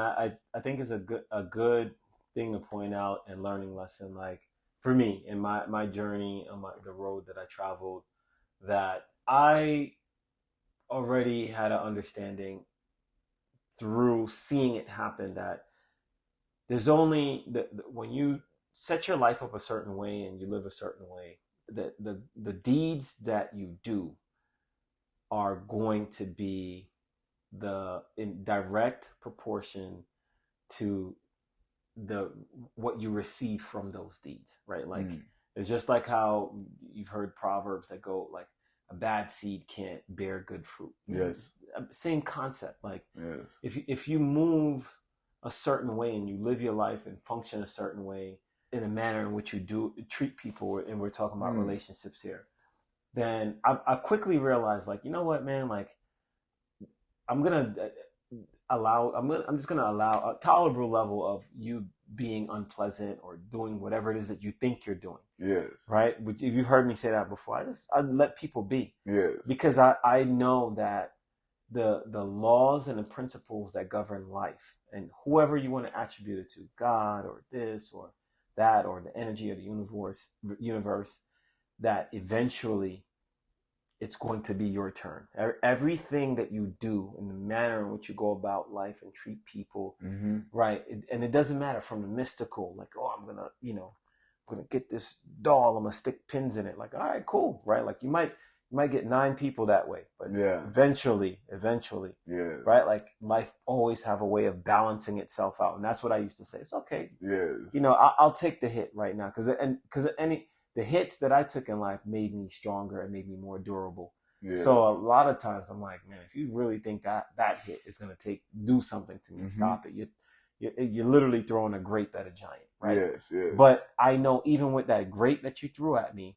I think it's a good thing to point out and learning lesson. Like for me in my journey on the road that I traveled, that I already had an understanding through seeing it happen that there's only when you set your life up a certain way and you live a certain way, the deeds that you do are going to be the in direct proportion to the what you receive from those deeds, right? Like it's just like how you've heard proverbs that go like a bad seed can't bear good fruit. Yes. Same concept. Like Yes. if you move a certain way and you live your life and function a certain way in a manner in which you do treat people, and we're talking about relationships here, then I quickly realized, like, you know what, man, like I'm gonna I'm just gonna allow a tolerable level of you being unpleasant or doing whatever it is that you think you're doing. Yes. Right? If you've heard me say that before, I let people be. Yes. Because I know that the laws and the principles that govern life, and whoever you want to attribute it to, God or this or that or the energy of the universe, that eventually it's going to be your turn. Everything that you do and the manner in which you go about life and treat people, right? And it doesn't matter from the mystical, like, oh, I'm gonna get this doll, I'm gonna stick pins in it. Like, all right, cool, right? Like you might get 9 people that way, but eventually, yeah, right? Like life always have a way of balancing itself out, and that's what I used to say. It's okay, yes, I'll take the hit right now because the hits that I took in life made me stronger and made me more durable. Yes. So a lot of times I'm like, man, if you really think that hit is going to do something to me, stop it. You're literally throwing a grape at a giant, right? Yes, yes. But I know even with that grape that you threw at me,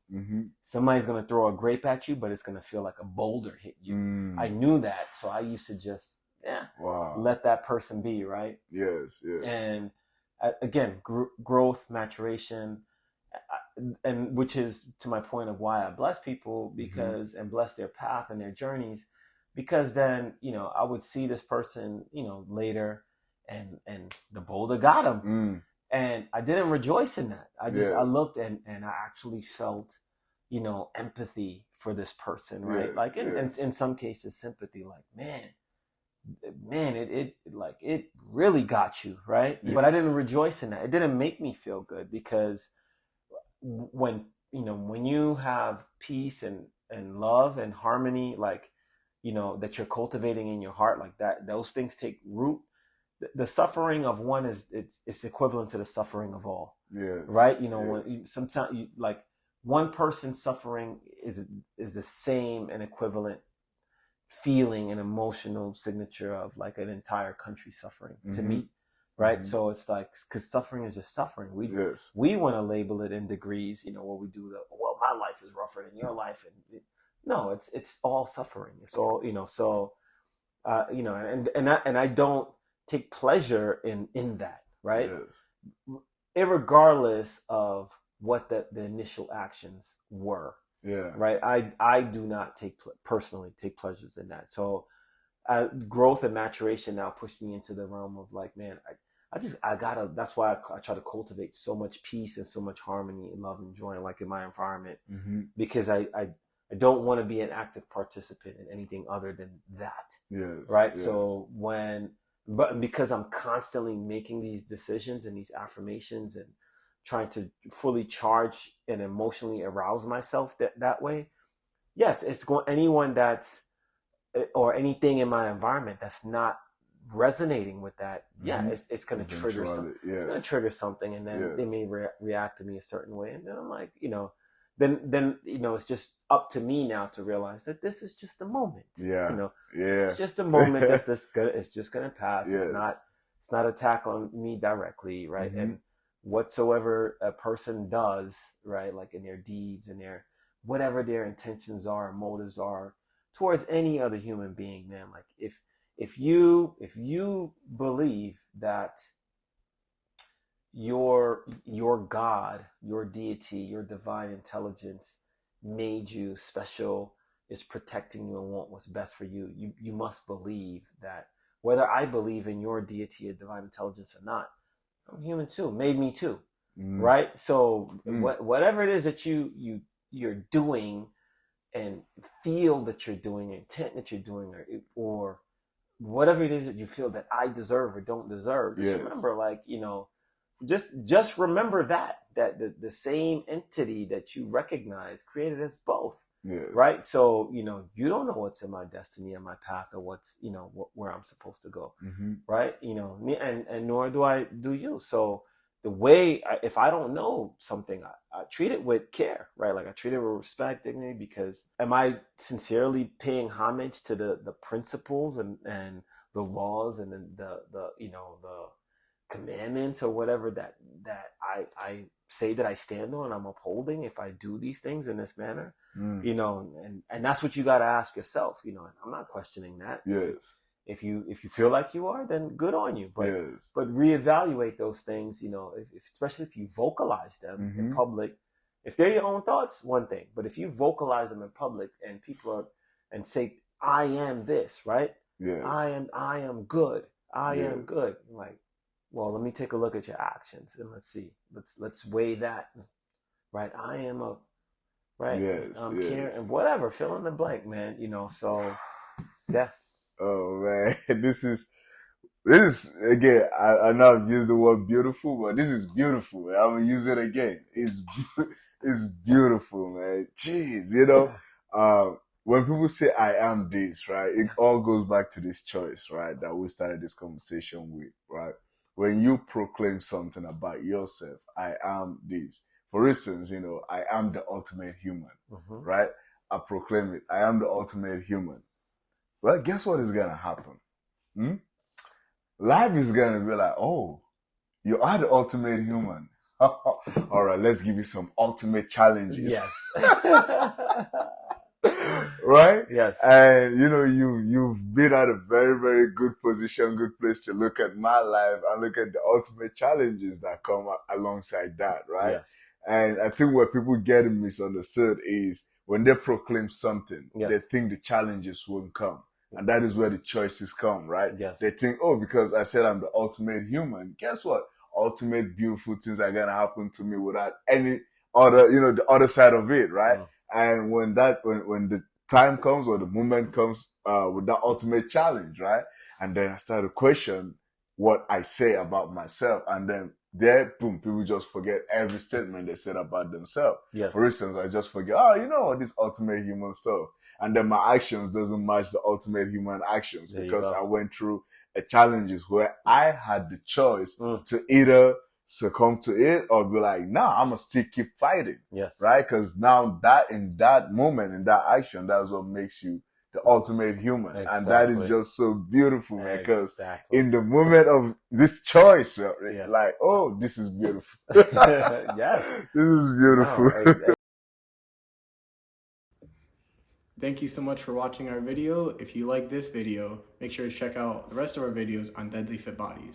somebody's going to throw a grape at you, but it's going to feel like a boulder hit you. I knew that. So I used to just, let that person be, right? Yes, yes. And again, growth, maturation, and which is to my point of why I bless people, because and bless their path and their journeys, because then I would see this person later, and the boulder got him, and I didn't rejoice in that. I looked and I actually felt empathy for this person, right? Like in some cases sympathy, like man, it really got you, right? But I didn't rejoice in that. It didn't make me feel good, because when you have peace and love and harmony, like that you're cultivating in your heart, like that, those things take root. The suffering of one it's equivalent to the suffering of all. Yes. Right? When sometimes like one person's suffering is the same and equivalent feeling and emotional signature of like an entire country suffering to me. Right. So it's like, because suffering is just suffering. We want to label it in degrees, what we do, well, my life is rougher than your life. And no, it's all suffering. It's all, so, and I don't take pleasure in that. Right. Yes. Irregardless of what the initial actions were. Yeah. Right. I do not personally take pleasures in that. So, growth and maturation now pushed me into the realm of like, man, that's why I try to cultivate so much peace and so much harmony and love and joy, like in my environment, because I don't want to be an active participant in anything other than that. Yes. Right. Yes. So because I'm constantly making these decisions and these affirmations and trying to fully charge and emotionally arouse myself that way. Yes. Anyone or anything in my environment that's not resonating with that, it's going to trigger something. Yes. It's going to trigger something, and then they may react to me a certain way, and then I'm like, then it's just up to me now to realize that this is just a moment. It's just a moment. It's just going to pass. Yes. It's not attack on me directly, right? And whatsoever a person does, right, like in their deeds and their whatever their intentions are, motives are towards any other human being, man, like if you believe that your God, your deity, your divine intelligence made you special, is protecting you and want what's best for you, you must believe that whether I believe in your deity or divine intelligence or not, I'm human too, made me too. Right? So whatever it is that you're doing and feel that you're doing, intent that you're doing, or whatever it is that you feel that I deserve or don't deserve, just remember, like, just remember that the same entity that you recognize created us both. Right? So, you don't know what's in my destiny and my path, or what's, where I'm supposed to go. Right? And nor do you. So the way, if I don't know something, I treat it with care, right? Like, I treat it with respect, dignity, because am I sincerely paying homage to the principles and the laws and the commandments or whatever that I say that I stand on, I'm upholding, if I do these things in this manner, and that's what you got to ask yourself. I'm not questioning that. If you feel like you are, then good on you. But reevaluate those things. Especially if you vocalize them in public. If they're your own thoughts, one thing. But if you vocalize them in public and and say, I am this, right? I am good. I am good. Like, well, let me take a look at your actions and let's see. Let's weigh that. Right? I am a right. Caring and whatever. Fill in the blank, man. So yeah. Oh man, this is again. I know I've used the word beautiful, but this is beautiful. Man. I'm gonna use it again. It's beautiful, man. Jeez, when people say I am this, right? It all goes back to this choice, right? That we started this conversation with, right? When you proclaim something about yourself, I am this. For instance, I am the ultimate human, right? I proclaim it. I am the ultimate human. Well, guess what is going to happen? Life is going to be like, oh, you are the ultimate human. All right, let's give you some ultimate challenges. Yes. Right? Yes. And, you've been at a very, very good position, good place to look at my life and look at the ultimate challenges that come alongside that, right? Yes. And I think where people get misunderstood is when they proclaim something, they think the challenges won't come. And that is where the choices come, right? Yes. They think, oh, because I said I'm the ultimate human, guess what? Ultimate beautiful things are going to happen to me without any other, the other side of it, right? And when the time comes or the moment comes with that ultimate challenge, right? And then I start to question what I say about myself. And then there, boom, people just forget every statement they said about themselves. Yes. For instance, I just forget, this ultimate human stuff. And then my actions doesn't match the ultimate human actions because I went through challenges where I had the choice to either succumb to it or be like, nah, I'm gonna still keep fighting. Yes. Right? Because now in that moment, in that action, that's what makes you the ultimate human. Exactly. And that is just so beautiful, man. Because in the moment of this choice, like, oh, this is beautiful. Yes. This is beautiful. No, Thank you so much for watching our video. If you like this video, make sure to check out the rest of our videos on Deadly Fit Bodies.